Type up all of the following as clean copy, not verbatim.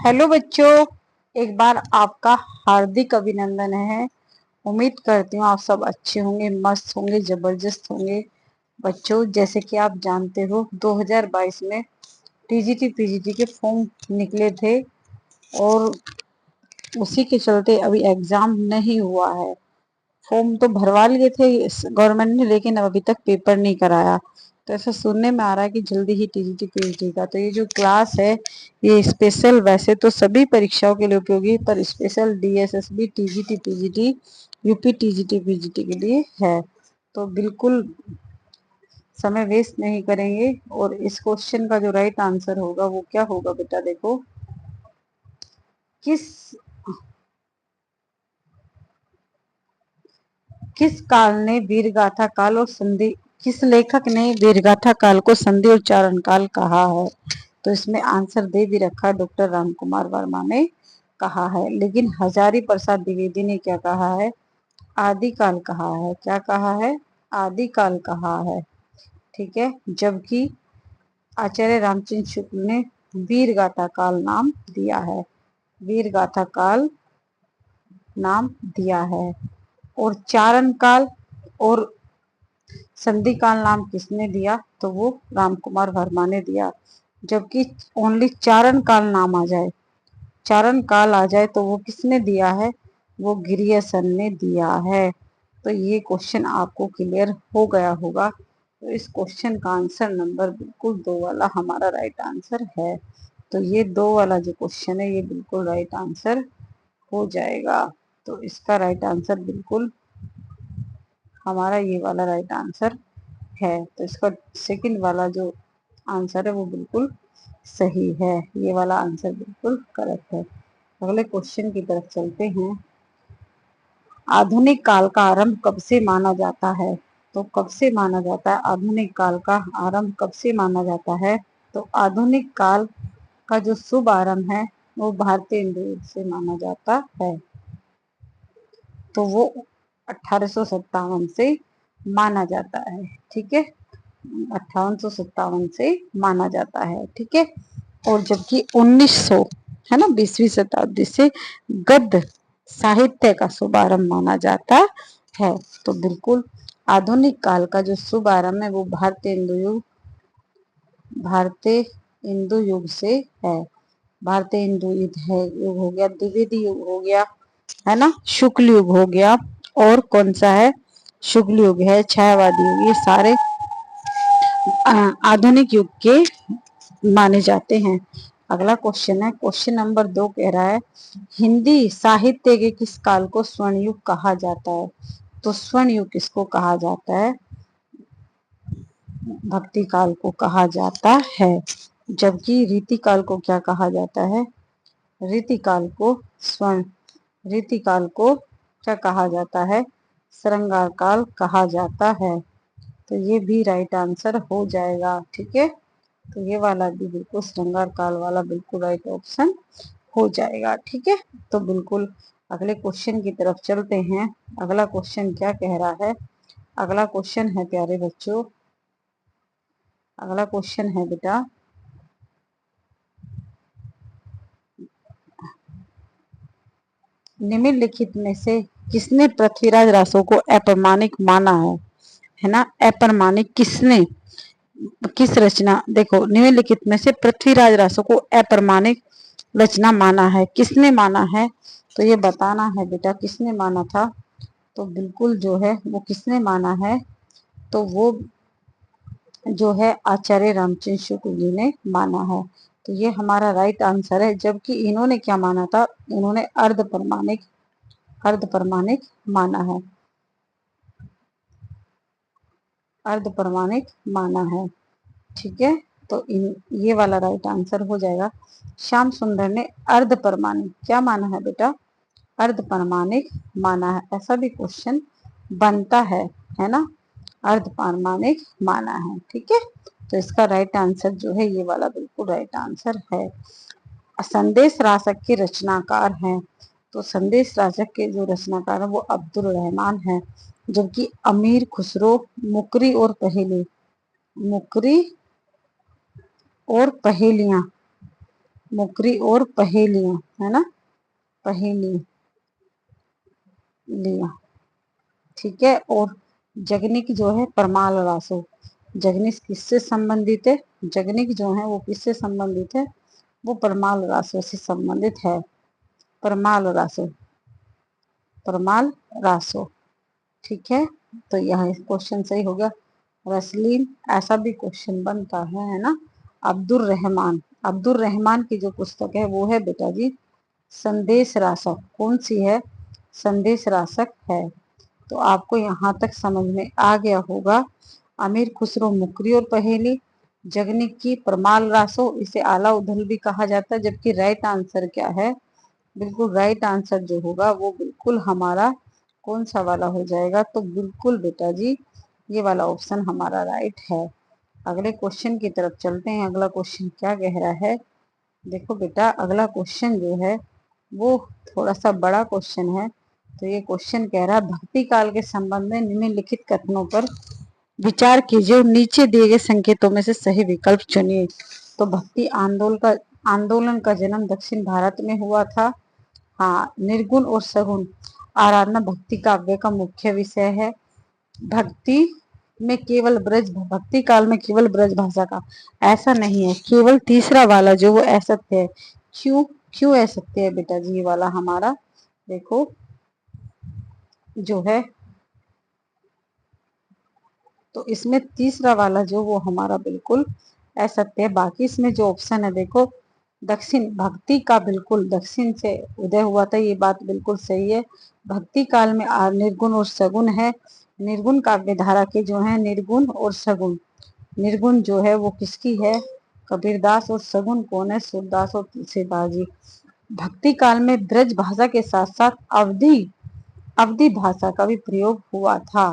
Hello बच्चों, एक बार आपका हार्दिक अभिनंदन है। उम्मीद करती हूँ आप सब अच्छे होंगे, मस्त होंगे, जबरदस्त होंगे। बच्चों, जैसे कि आप जानते हो 2022 में टीजीटी पीजीटी के फॉर्म निकले थे और उसी के चलते अभी एग्जाम नहीं हुआ है। फॉर्म तो भरवा लिए थे गवर्नमेंट ने, लेकिन अभी तक पेपर नहीं कराया। तो ऐसा सुनने में आ रहा है कि जल्दी ही टीजीटी पीजीटी का, तो ये जो क्लास है ये स्पेशल, वैसे तो सभी परीक्षाओं के लिए उपयोगी, पर special DSSB TGT PGT UP TGT PGT के लिए है। तो बिल्कुल समय वेस्ट नहीं करेंगे और इस क्वेश्चन का जो राइट आंसर होगा वो क्या होगा बेटा, देखो। किस किस काल ने वीरगाथा काल और संधि किस लेखक ने वीरगाथा काल को संधि और चारण काल कहा है? तो इसमें आंसर दे भी रखा है, डॉक्टर रामकुमार वर्मा ने कहा है। लेकिन हजारी प्रसाद द्विवेदी ने क्या कहा है? आदिकाल कहा है। क्या कहा है? आदिकाल कहा है। ठीक है। जबकि आचार्य रामचंद्र शुक्ल ने वीरगाथा काल नाम दिया है। वीरगाथा काल नाम दिया है। और चारण काल और संधि काल नाम किसने दिया? तो वो रामकुमार वर्मा ने दिया। जबकि ओनली चारण काल नाम आ जाए, चारण काल आ जाए, तो वो किसने दिया है? वो गिरियसन ने दिया है। तो ये क्वेश्चन आपको क्लियर हो गया होगा। तो इस क्वेश्चन का आंसर नंबर बिल्कुल 2 वाला हमारा राइट आंसर है। तो ये 2 वाला जो क्वेश्चन है ये बिल्कुल राइट आंसर हो जाएगा। तो इसका राइट आंसर बिल्कुल हमारा ये वाला राइट आंसर है। तो इसका सेकंड वाला जो आंसर है वो बिल्कुल सही है। ये वाला आंसर बिल्कुल करेक्ट है। अगले क्वेश्चन की तरफ चलते हैं। आधुनिक काल का आरंभ कब से माना जाता है? तो कब से माना जाता है? आधुनिक काल का आरंभ कब से माना जाता है? तो आधुनिक काल का जो शुभ आरंभ है वो भारतीय हिंदू युग से माना जाता है। तो वो 1857 से माना जाता है। ठीक है, 1857 से माना जाता है। ठीक है। और जबकि 1900 है ना, 20वीं शताब्दी से गद्य साहित्य का शुभारंभ माना जाता है। तो बिल्कुल आधुनिक काल का जो शुभारंभ है वो भारतीय हिंदू युग से है। भारतीय हिंदू युग हो गया, द्विवेदी युग हो गया, है ना, शुक्ल युग हो गया, और कौन सा है? शुक्ल युग है, छायावादी युग, ये सारे आधुनिक युग के माने जाते हैं। अगला क्वेश्चन है, क्वेश्चन नंबर 2 कह रहा है, हिंदी साहित्य के किस काल को स्वर्ण युग कहा जाता है? तो स्वर्ण युग किसको कहा जाता है? भक्ति काल को कहा जाता है। जबकि रीति काल को क्या कहा जाता है? रीति काल को रीति काल को क्या कहा जाता है? श्रृंगार काल कहा जाता है। तो ये भी राइट आंसर हो जाएगा। ठीक है, तो ये वाला भी बिल्कुल श्रृंगार काल वाला बिल्कुल राइट ऑप्शन हो जाएगा। ठीक है, तो बिल्कुल अगले क्वेश्चन की तरफ चलते हैं। अगला क्वेश्चन क्या कह रहा है? अगला क्वेश्चन है प्यारे बच्चों, अगला क्वेश्चन है बेटा, निम्नलिखित में से किसने पृथ्वीराज रासो को अप्रमाणिक माना है ना? अप्रमाणिक किसने, किस रचना, देखो निम्नलिखित में से पृथ्वीराज रासो को अप्रमाणिक रचना माना है, किसने माना है? तो ये बताना है बेटा, किसने माना था? तो बिल्कुल जो है वो किसने माना है? तो वो जो है आचार्य रामचंद्र शुक्ल जी ने माना है। तो ये हमारा राइट आंसर है। जबकि इन्होंने क्या माना था? उन्होंने अर्ध प्रमाणिक माना है, अर्ध प्रमाणिक माना है। ठीक है, तो ये वाला राइट आंसर हो जाएगा। श्याम सुंदर ने अर्ध प्रमाणिक क्या माना है बेटा? अर्ध प्रमाणिक माना है। ऐसा भी क्वेश्चन बनता है ना, अर्ध प्रमाणिक माना है। ठीक है, तो इसका राइट आंसर जो है ये वाला बिल्कुल राइट आंसर है। संदेश रासक के रचनाकार हैं, तो संदेश रासक के जो रचनाकार है वो अब्दुल रहमान है। जबकि अमीर खुसरो मुकरी और पहेलियां मुकरी और पहेलियां, है ना, पहेलियां, ठीक है। और जगनिक जो है परमाल रासो, जगनिक किससे संबंधित है, जगनिक जो है वो किससे संबंधित है, वो परमाल रासो से संबंधित है। परमाल रासो, परमाल रासो, ठीक है। तो यह क्वेश्चन सही हो गया। रसलीन, ऐसा भी क्वेश्चन बनता है ना। अब्दुल रहमान, अब्दुल रहमान की जो पुस्तक है वो है बेटा जी संदेश रासक। कौन सी है, संदेश रासक है। तो आपको यहाँ तक समझ में आ गया होगा। अमीर खुसरो मुकरी और पहेली, जगनिक की परमाल रासो, इसे आला उधल भी कहा जाता है। जबकि राइट आंसर क्या है, बिल्कुल राइट आंसर जो होगा वो बिल्कुल हमारा कौन सा वाला हो जाएगा, तो बिल्कुल बेटा जी ये वाला ऑप्शन हमारा राइट है। अगले क्वेश्चन की तरफ चलते हैं। अगला क्वेश्चन क्या कह रहा है, देखो बेटा अगला क्वेश्चन जो है वो थोड़ा सा बड़ा क्वेश्चन है। तो ये क्वेश्चन कह रहा है भक्ति काल के संबंध में निम्नलिखित कथनों पर विचार कीजिए और नीचे दिए गए संकेतों में से सही विकल्प चुनिए। तो भक्ति आंदोलन का जन्म दक्षिण भारत में हुआ था। हाँ, निर्गुण और सगुण आराधना भक्ति काव्य का मुख्य विषय है। भक्ति में केवल ब्रज, भक्ति काल में केवल ब्रज भाषा का, ऐसा नहीं है। केवल तीसरा वाला जो वो असत्य है। क्यों, क्यों असत्य है बेटा जी ये वाला हमारा, देखो जो है, तो इसमें तीसरा वाला जो वो हमारा बिल्कुल असत्य है। बाकी इसमें जो ऑप्शन है देखो, दक्षिण भक्ति का बिल्कुल दक्षिण से उदय हुआ था, ये बात बिल्कुल सही है। भक्ति काल में निर्गुण और सगुण है। निर्गुण काव्य धारा के जो है निर्गुण और सगुण, निर्गुण जो है वो किसकी है, कबीरदास, और सगुण कौन है, सूरदास और तुलसीदास जी। भक्ति काल में ब्रज भाषा के साथ साथ अवधि अवधि भाषा का भी प्रयोग हुआ था।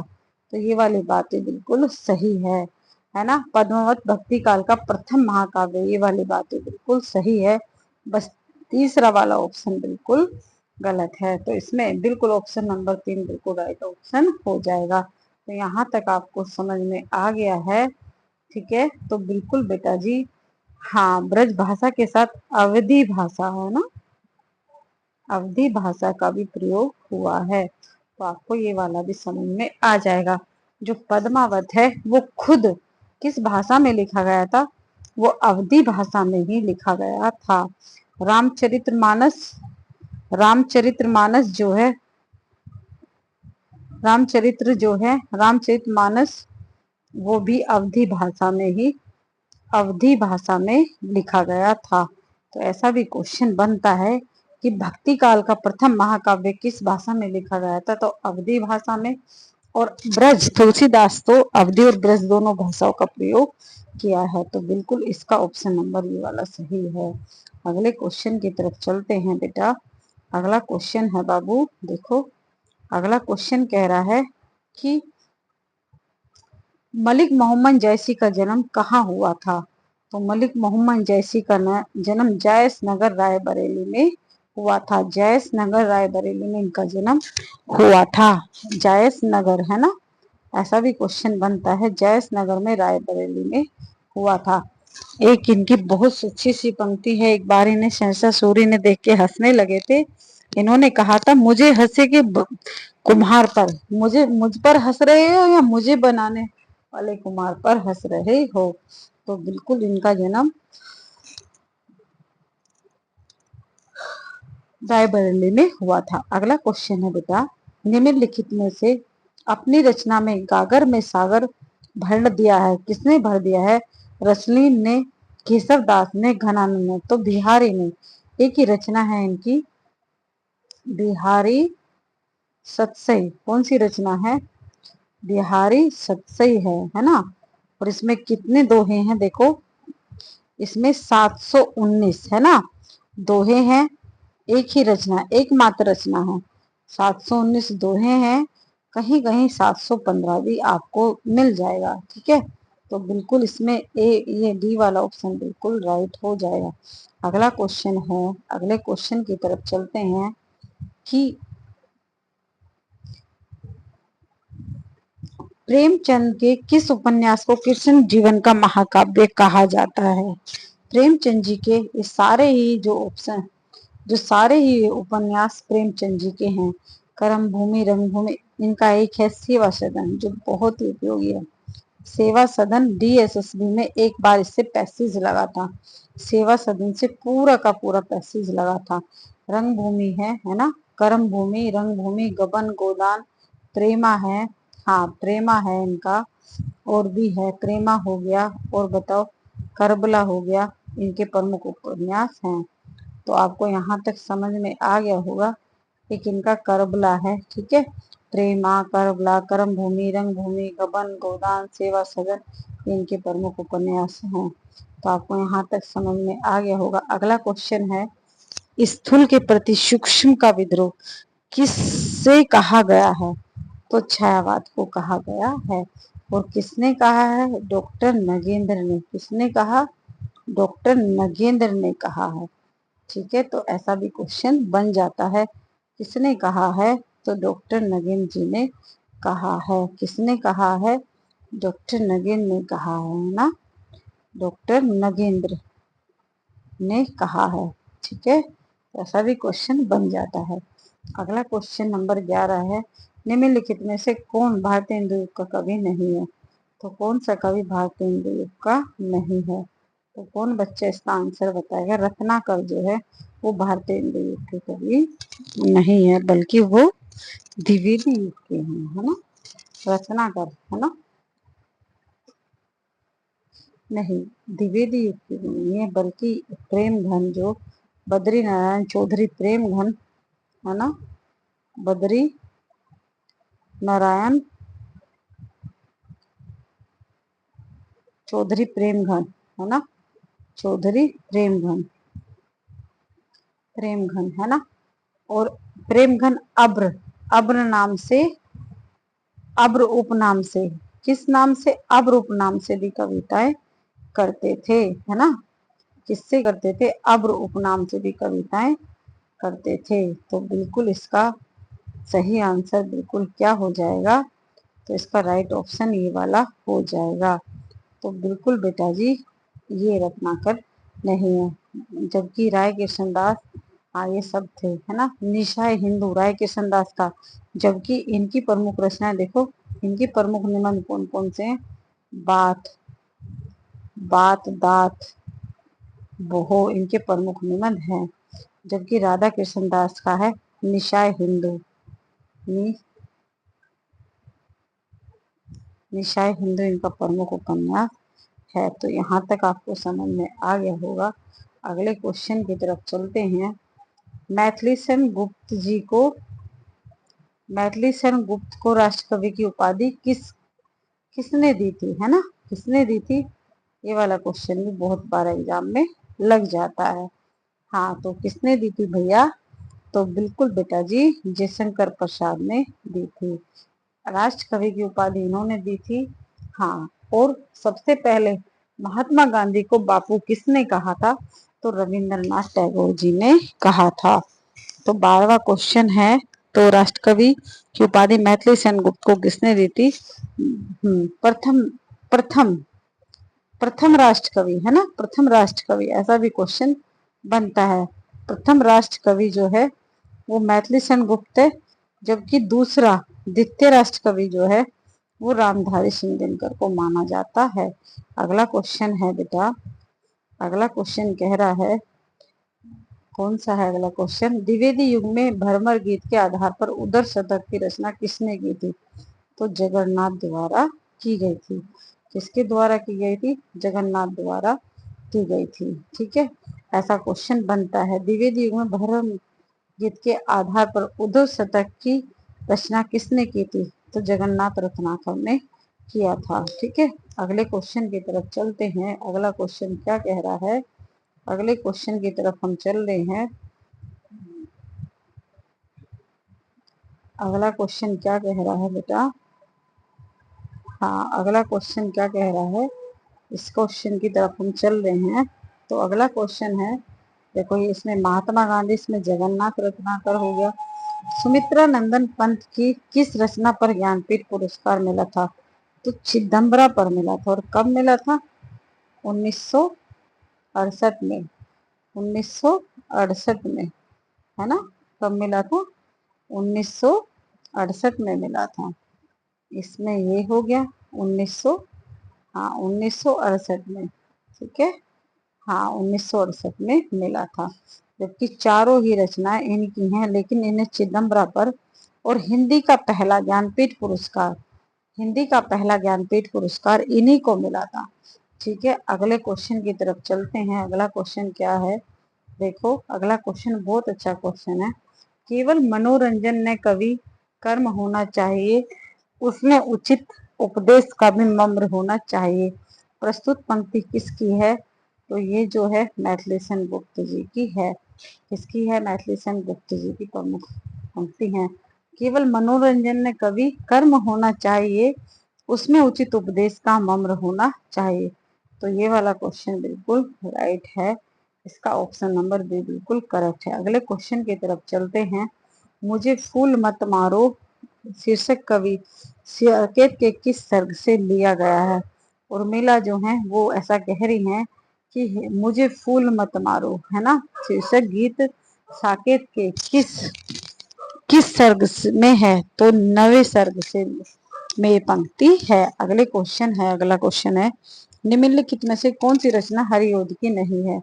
तो ये वाली बातें बिल्कुल सही है ना। पद्मावत भक्ति काल का प्रथम महाकाव्य, ये वाली बातें बिल्कुल सही है। बस तीसरा वाला ऑप्शन बिल्कुल गलत है। तो इसमें बिल्कुल ऑप्शन नंबर 3 बिल्कुल राइट ऑप्शन हो जाएगा। तो यहाँ तक आपको समझ में आ गया है, ठीक है। तो बिल्कुल बेटा जी, हाँ, ब्रज भाषा के साथ अवधि भाषा है ना, अवधि भाषा का भी प्रयोग हुआ है। तो आपको ये वाला भी समझ में आ जाएगा। जो पद्मावत है वो खुद किस भाषा में लिखा गया था, वो अवधि भाषा में ही लिखा गया था। रामचरितमानस, रामचरितमानस जो है, रामचरित्र जो है, रामचरितमानस वो भी अवधि भाषा में ही, अवधि भाषा में लिखा गया था। तो ऐसा भी क्वेश्चन बनता है कि भक्ति काल का प्रथम महाकाव्य किस भाषा में लिखा गया था, तो अवधि भाषा में। और ब्रज, तुलसीदास तो अवधि और ब्रज दोनों भाषाओं का प्रयोग किया है। तो बिल्कुल इसका ऑप्शन नंबर ये वाला सही है। अगले क्वेश्चन की तरफ चलते हैं बेटा। अगला क्वेश्चन है बाबू, देखो अगला क्वेश्चन कह रहा है कि मलिक मोहम्मद जैसी का जन्म कहाँ हुआ था। तो मलिक मोहम्मद जैसी का जन्म जैस नगर रायबरेली में हुआ था। जैस नगर रायबरेली में इनका जन्म हुआ था। जैस नगर है ना, ऐसा भी क्वेश्चन बनता है। जैस नगर में रायबरेली में हुआ था। एक इनकी बहुत अच्छी सी पंक्ति है। एक बार इन्हें शहंशाह सूरी ने देख के हंसने लगे थे। इन्होंने कहा था, मुझे हंसे के कुम्हार पर, मुझ पर हंस रहे हो या मुझे बनाने वाले कुम्हार पर हंस रहे हो। तो बिल्कुल इनका जन्म रायबरेली में हुआ था। अगला क्वेश्चन है बेटा, निम्नलिखित में से अपनी रचना में गागर में सागर भर दिया है, किसने भर दिया है, रसलीन ने, केशव दास ने, घनानंद ने। तो बिहारी ने। एक ही रचना है इनकी, बिहारी सतसई। कौन सी रचना है, बिहारी सतसई है ना। और इसमें कितने दोहे हैं देखो, इसमें 719 है ना, दोहे हैं। एक ही रचना, एकमात्र रचना है। 719 दोहे हैं। कहीं कहीं 715 भी आपको मिल जाएगा, ठीक है। तो बिल्कुल इसमें ये डी वाला ऑप्शन बिल्कुल राइट हो जाएगा। अगला क्वेश्चन है, अगले क्वेश्चन की तरफ चलते हैं कि प्रेमचंद के किस उपन्यास को कृष्ण जीवन का महाकाव्य कहा जाता है। प्रेमचंद जी के ये सारे ही जो सारे ही उपन्यास प्रेमचंद जी के हैं। कर्म भूमि रंगभूमि, इनका एक है सेवा सदन जो बहुत ही उपयोगी है। सेवा सदन DSSB में एक बार इससे पैसेज लगा था। सेवा सदन से पूरा का पूरा पैसेज लगा था। रंग भूमि है ना, कर्म भूमि, रंग भूमि, गबन गोदान, प्रेमा है, हाँ प्रेमा है इनका, और भी है, प्रेमा हो गया, और बताओ करबला हो गया, इनके प्रमुख उपन्यास हैं। तो आपको यहाँ तक समझ में आ गया होगा एक इनका करबला है, ठीक है। प्रेमा, करबला, कर्म भूमि, रंग भूमि, गबन गोदान, सेवा सदन, इनके प्रमुख उपन्यास हैं। तो आपको यहाँ तक समझ में आ गया होगा। अगला क्वेश्चन है, स्थूल के प्रति सूक्ष्म का विद्रोह किससे कहा गया है? तो छायावाद को कहा गया है। और किसने कहा है? डॉक्टर नगेंद्र ने। किसने कहा? डॉक्टर नगेंद्र ने कहा है, ठीक है। तो ऐसा भी क्वेश्चन बन जाता है। किसने कहा है? तो डॉक्टर नगेंद्र जी ने कहा है। किसने कहा है? डॉक्टर नगेंद्र ने कहा है ना, डॉक्टर नगेंद्र ने कहा है, ठीक है। ऐसा भी क्वेश्चन बन जाता है। अगला क्वेश्चन नंबर 11 है, निम्नलिखित में से कौन भारतीय हिंदू युग का कवि नहीं है? तो कौन सा कवि भारतीय हिंदू युग का नहीं है? तो कौन बच्चा इसका आंसर बताएगा? रत्नाकर जो है वो भारतीय हिंदू युग के कवि नहीं है, बल्कि वो द्विवेदी युग के हैं, है ना। रत्नाकर, है ना, नहीं द्विवेदी युग के नहीं है, बल्कि प्रेम घन जो बद्री नारायण चौधरी प्रेम घन, है ना, बद्री नारायण चौधरी प्रेम घन, है ना, चौधरी प्रेम घन, है ना। और प्रेम घन अब्र, अब्र नाम से, अब्र उपनाम से, किस नाम से? अब्र उपनाम से भी कविताएं करते थे, है ना। किससे करते थे? अब्र उपनाम से भी कविताएं करते थे। तो बिल्कुल इसका सही आंसर बिल्कुल क्या हो जाएगा? तो इसका राइट ऑप्शन ये वाला हो जाएगा। तो बिल्कुल बेटा जी ये रत्नाकर नहीं है, जबकि राय किशनदास, हाँ ये सब थे, है ना। निशाय हिंदू राय किशनदास का, जबकि इनकी प्रमुख रचनाएं देखो, इनकी प्रमुख निबंध कौन कौन से हैं? बात, बात, दात, बोहो, इनके प्रमुख निबंध हैं। जबकि राधा कृष्णदास का है निशाय हिंदू, निशाय हिंदू इनका प्रमुख उपन्यास है। तो यहाँ तक आपको समझ में आ गया होगा। अगले क्वेश्चन की तरफ चलते हैं। मैथिली सेन गुप्त जी को, मैथिली सेन गुप्त को राष्ट्रकवि की उपाधि किसने दी थी, है ना, किसने दी थी? ये वाला क्वेश्चन भी बहुत बार एग्जाम में लग जाता है। हाँ तो किसने दी थी भैया? तो बिल्कुल बेटा जी जयशंकर प्रसाद ने दी थी। राष्ट्र कवि की उपाधि इन्होंने दी थी। हाँ, और सबसे पहले महात्मा गांधी को बापू किसने कहा था? तो रविंद्रनाथ टैगोर जी ने कहा था। तो 12वां क्वेश्चन है, तो राष्ट्र कवि की उपाधि मैथिली सेन गुप्त को किसने दी थी? प्रथम प्रथम प्रथम राष्ट्र कवि, है ना, प्रथम राष्ट्र कवि, ऐसा भी क्वेश्चन बनता है। प्रथम राष्ट्र कवि जो है वो मैथिली सेन गुप्त है, जबकि दूसरा द्वितीय राष्ट्र कवि जो है वो रामधारी सिंह दिनकर को माना जाता है। अगला क्वेश्चन है बेटा, अगला क्वेश्चन कह रहा है, कौन सा है अगला क्वेश्चन? द्विवेदी युग में भरमर गीत के आधार पर उदर शतक की रचना किसने की थी? तो जगन्नाथ द्वारा की गई थी। किसके द्वारा की गई थी? जगन्नाथ द्वारा की गई थी, ठीक है। ऐसा क्वेश्चन बनता है। द्विवेदी युग में भरम गीत के आधार पर उद्धव शतक की रचना किसने की थी? तो जगन्नाथ रत्नाकर ने किया था, ठीक है। अगले क्वेश्चन की तरफ चलते हैं। अगला क्वेश्चन क्या कह रहा है? अगले क्वेश्चन की तरफ हम चल रहे हैं। अगला क्वेश्चन क्या कह रहा है बेटा? हाँ अगला क्वेश्चन क्या कह रहा है, इस क्वेश्चन की तरफ हम चल रहे हैं। तो अगला क्वेश्चन है, देखो इसमें महात्मा गांधी, इसमें जगन्नाथ रत्नाकर हो गया। सुमित्रा नंदन पंत की किस रचना पर ज्ञानपीठ पुरस्कार मिला था? तो चिदम्बरा पर मिला था। और कब मिला था? 1900 1968 में, 1968 में, है ना। कब मिला था? 1968 में मिला था। इसमें ये हो गया 1900, हाँ 1968 में, ठीक है। हाँ 1968 में मिला था। जबकि चारों ही रचनाएं इनकी हैं, लेकिन इन्हें चिदम्बरा पर और हिंदी का पहला ज्ञानपीठ पुरस्कार इन्हीं को मिला था। ठीक है, अगले क्वेश्चन की तरफ चलते हैं। अगला क्वेश्चन क्या है? देखो, अगला क्वेश्चन बहुत अच्छा क्वेश्चन है। केवल मनोरंजन ने कवि कर्म होना चाहिए, उसमें उचित उपदेश का भी मर्म होना चाहिए। प्रस्तुत पंक्ति किसकी है? तो ये जो है मैथिली सेन गुप्त जी की है। किसकी है? मैथिली सेन गुप्त जी की प्रमुख पंक्ति है। केवल मनोरंजन ने कवि कर्म होना चाहिए, उसमें उचित उपदेश का मर्म होना चाहिए। तो ये वाला क्वेश्चन बिल्कुल राइट है। इसका ऑप्शन नंबर बी बिल्कुल करेक्ट है। अगले क्वेश्चन की तरफ चलते हैं। मुझे फूल मत मारो शीर्षक कवि साकेत के किस सर्ग से लिया गया है? उर्मिला जो है वो ऐसा कह रही हैं कि मुझे फूल मत मारो, है ना, शीर्षक गीत साकेत के किस किस सर्ग में है? तो 9वें सर्ग से में पंक्ति है। अगले क्वेश्चन है, अगला क्वेश्चन है, निम्नलिखित में से कौन सी रचना हरिऔध की नहीं है?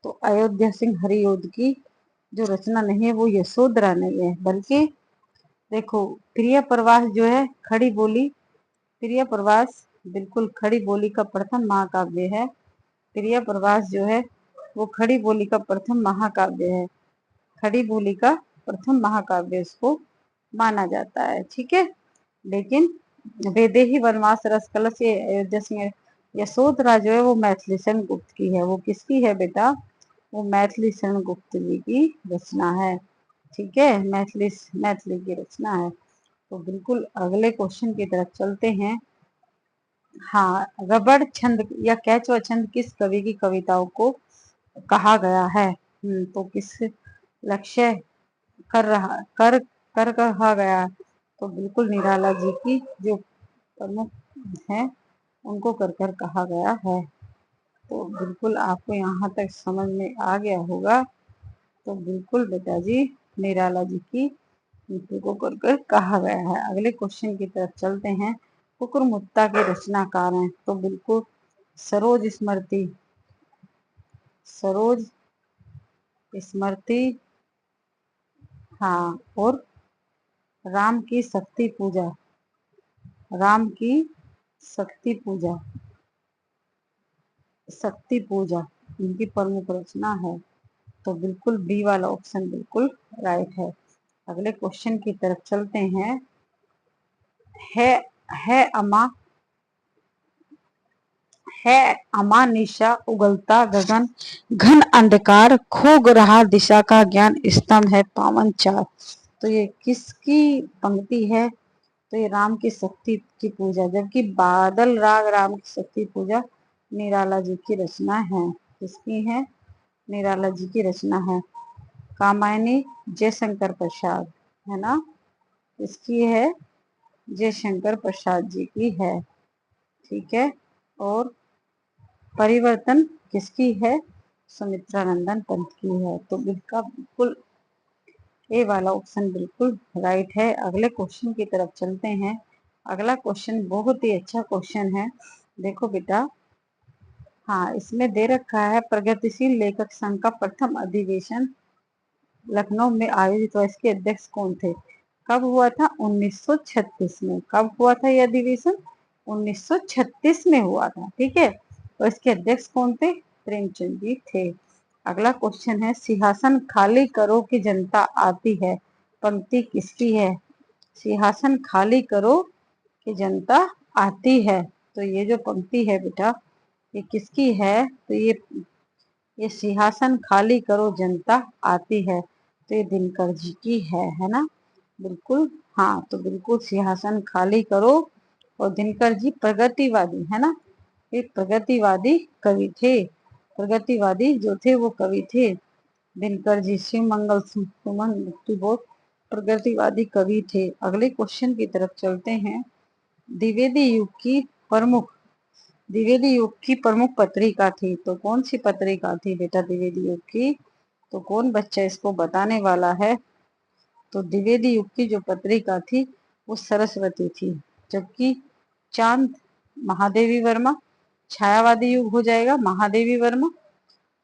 तो अयोध्या सिंह हरिऔध की जो रचना नहीं है वो यशोधरा नहीं है, बल्कि देखो प्रिय प्रवास जो है खड़ी बोली, प्रिय प्रवास बिल्कुल खड़ी बोली का प्रथम महाकाव्य है। प्रिय प्रवास जो है वो खड़ी बोली का प्रथम महाकाव्य है। खड़ी बोली का प्रथम महाकाव्य इसको माना जाता है, ठीक है। लेकिन वैदेही वनवास रस कलश ये अयोध्या सिंह यशोधरा जो है वो मैथिली सेन गुप्त की है। वो किसकी है बेटा? वो मैथिली सेन गुप्त जी की रचना है, ठीक है। मैथिली की रचना है। तो बिल्कुल अगले क्वेश्चन की तरफ चलते हैं। हाँ, रबड़ छंद या कैचवा छंद किस कवि की कविताओं को कहा गया है? तो किस लक्ष्य कर रहा कर कहा गया? तो बिल्कुल निराला जी की जो प्रमुख है उनको कर कहा गया है। तो बिल्कुल आपको यहाँ तक समझ में आ गया होगा। तो बिल्कुल बेटा जी निराला जी की नीति को कर कहा गया है। अगले क्वेश्चन की तरफ चलते हैं। कुकुरमुत्ता के रचनाकार हैं, तो बिल्कुल सरोज स्मृति, सरोज स्मृति, हाँ, और राम की शक्ति पूजा, राम की शक्ति पूजा, शक्ति पूजा इनकी प्रमुख रचना है। तो बिल्कुल बी वाला ऑप्शन बिल्कुल राइट है। अगले क्वेश्चन की तरफ चलते हैं। है है अमा है अमानिशा उगलता गगन, घन अंधकार खो रहा दिशा का ज्ञान, स्तंभ है पावन चार। तो ये किसकी पंक्ति है? तो ये राम की शक्ति की पूजा, जबकि बादल राग राम की शक्ति पूजा निराला जी की रचना है। किसकी है? निराला जी की रचना है। कामायनी जयशंकर प्रसाद, है ना, इसकी है, जयशंकर प्रसाद जी की है, ठीक है। और परिवर्तन किसकी है? सुमित्रा नंदन पंत की है। तो इसका बिल्कुल ए वाला ऑप्शन बिल्कुल राइट है। अगले क्वेश्चन की तरफ चलते हैं। अगला क्वेश्चन बहुत ही अच्छा क्वेश्चन है। देखो बेटा, हाँ, इसमें दे रखा है प्रगतिशील लेखक संघ का प्रथम अधिवेशन लखनऊ में आयोजित हुआ, इसके अध्यक्ष कौन थे? कब हुआ था? 1936 में। कब हुआ था यह अधिवेशन? 1936 में हुआ था, ठीक है। तो इसके अध्यक्ष कौन थे? प्रेमचंद जी थे। अगला क्वेश्चन है, सिंहासन खाली करो कि जनता आती है, पंक्ति किसकी है? सिंहासन खाली करो कि जनता आती है। तो ये जो पंक्ति है बेटा ये किसकी है? तो ये सिंहासन खाली करो जनता आती है, तो ये दिनकर जी की है ना, बिल्कुल। हाँ, तो बिल्कुल सिंहासन खाली करो, और दिनकर जी प्रगतिवादी, है ना, ये प्रगतिवादी कवि थे। प्रगतिवादी जो थे वो कवि थे दिनकर जी। शिव मंगल सुमन मुक्ति बोध प्रगतिवादी कवि थे। अगले क्वेश्चन की तरफ चलते हैं। द्विवेदी युग की प्रमुख द्विवेदी युग की प्रमुख पत्रिका थी। तो कौन सी पत्रिका थी बेटा द्विवेदी युग की? तो कौन बच्चा इसको बताने वाला है? तो द्विवेदी युग की जो पत्रिका थी वो सरस्वती थी, जबकि चांद महादेवी वर्मा। छायावादी युग हो जाएगा महादेवी वर्मा,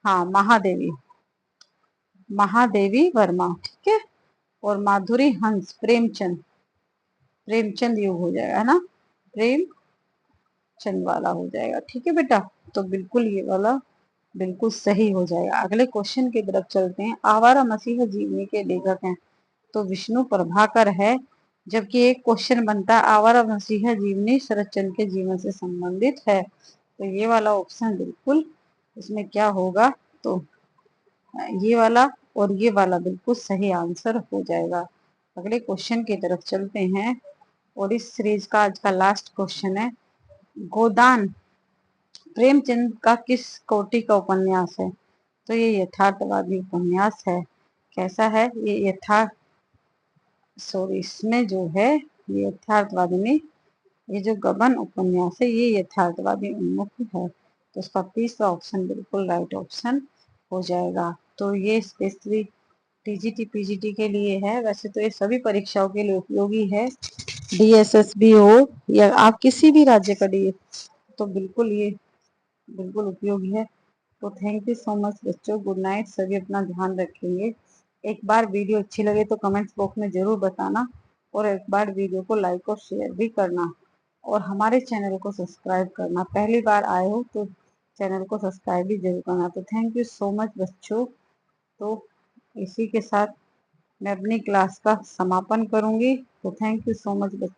हाँ महादेवी महादेवी वर्मा, ठीक है। और माधुरी हंस प्रेमचंद युग हो जाएगा, है ना, प्रेमचंद वाला हो जाएगा, ठीक है बेटा। तो बिल्कुल ये वाला बिल्कुल सही हो जाएगा। अगले क्वेश्चन की तरफ चलते हैं। आवारा मसीहा जीवनी के लेखक हैं, तो विष्णु प्रभाकर है। जबकि एक क्वेश्चन बनता है आवारा मसीहा जीवनी शरतचंद्र के जीवन से संबंधित है, तो ये वाला ऑप्शन बिल्कुल इसमें क्या होगा? तो ये वाला और ये वाला बिल्कुल सही आंसर हो जाएगा। अगले क्वेश्चन की तरफ चलते हैं और इस सीरीज का आज का लास्ट क्वेश्चन है। गोदान प्रेमचंद का किस कोटि का उपन्यास है? तो ये यथार्थवादी उपन्यास है। कैसा है ये? इसमें जो है ये यथार्थवादी में, ये जो गबन उपन्यास है ये यथार्थवादी उन्मुख है। तो इसका तीसरा ऑप्शन बिल्कुल राइट ऑप्शन हो जाएगा। तो ये स्पेशली टीजीटी पीजीटी के लिए है, वैसे तो ये सभी परीक्षाओं के लिए उपयोगी है, डीएसएसबी हो या आप किसी भी राज्य का डी, तो बिल्कुल ये बिल्कुल उपयोगी है। तो थैंक यू सो मच बच्चों, गुड नाइट, सभी अपना ध्यान रखेंगे। एक बार वीडियो अच्छी लगे तो कमेंट्स बॉक्स में जरूर बताना, और एक बार वीडियो को लाइक और शेयर भी करना, और हमारे चैनल को सब्सक्राइब करना। पहली बार आए हो तो चैनल को सब्सक्राइब भी जरूर करना। तो थैंक यू सो मच बच्चों। तो इसी के साथ मैं अपनी क्लास का समापन करूंगी। तो थैंक यू सो मच बच्चों।